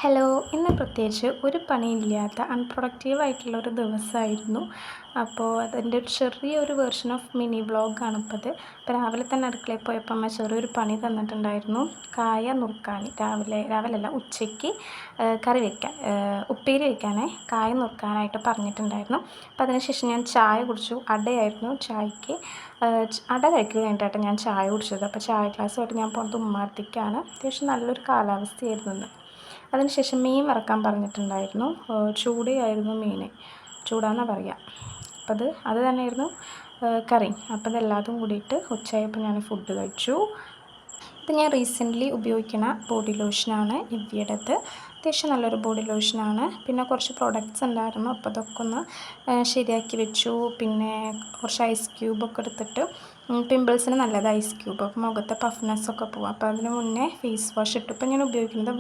Hello, ഇന്ന് പ്രത്യേകിച്ച് ഒരു പണിയില്ലാത്ത അൺപ്രൊഡക്റ്റീവായിട്ടുള്ളൊരു ദിവസമായിരുന്നു. അപ്പോൾ അതിൻ്റെ ഒരു ചെറിയൊരു വേർഷൻ ഓഫ് മിനി വ്ളോഗാണ് ഇപ്പോൾ ഇത്. ഇപ്പോൾ രാവിലെ തന്നെ അടുക്കളയിൽ പോയപ്പോൾ അമ്മ ചെറിയൊരു പണി തന്നിട്ടുണ്ടായിരുന്നു. കായ നുറുക്കാൻ രാവിലെയല്ല ഉച്ചയ്ക്ക് കറി വയ്ക്കാൻ, ഉപ്പേരി വയ്ക്കാനേ കായ നുറുക്കാനായിട്ട് പറഞ്ഞിട്ടുണ്ടായിരുന്നു. അപ്പോൾ അതിനുശേഷം ഞാൻ ചായ കുടിച്ചു. അടയായിരുന്നു ചായക്ക്. അട കഴിക്കുക കഴിഞ്ഞിട്ടാണ് ഞാൻ ചായ കുടിച്ചത്. അപ്പോൾ ചായ ഗ്ലാസ്സുമായിട്ട് ഞാൻ പോകുന്നത് ഉമ്മാർത്തേക്കാണ്. അത്യാവശ്യം നല്ലൊരു കാലാവസ്ഥയായിരുന്നു ഇന്ന്. അതിനുശേഷം മീൻ വറക്കാൻ പറഞ്ഞിട്ടുണ്ടായിരുന്നു. ചൂടയായിരുന്നു മീൻ, ചൂടാന്നാണ് പറയുക. അപ്പോൾ അത് തന്നെയായിരുന്നു കറി. അപ്പോൾ ഇതെല്ലാതും കൂടിയിട്ട് ഉച്ചയായപ്പോൾ ഞാൻ ഫുഡ് കഴിച്ചു. ഇത് ഞാൻ റീസെൻ്റ്ലി ഉപയോഗിക്കുന്ന ബോഡി ലോഷനാണ്, നിവ്യയുടേത്. അത്യാവശ്യം നല്ലൊരു ബോഡി ലോഷനാണ്. പിന്നെ കുറച്ച് പ്രൊഡക്ട്സ് ഉണ്ടായിരുന്നു, അപ്പോൾ അതൊക്കെ ഒന്ന് ശരിയാക്കി വെച്ചു. പിന്നെ കുറച്ച് ഐസ് ക്യൂബൊക്കെ എടുത്തിട്ട്, പിമ്പിൾസിന് നല്ലത് ഐസ് ക്യൂബ്, അപ്പോൾ മുഖത്തെ പഫ്നെസ്സൊക്കെ പോകും. അപ്പോൾ അതിന് മുന്നേ ഫേസ് വാഷ് ഇട്ടു. ഇപ്പോൾ ഞാൻ ഉപയോഗിക്കുന്നത്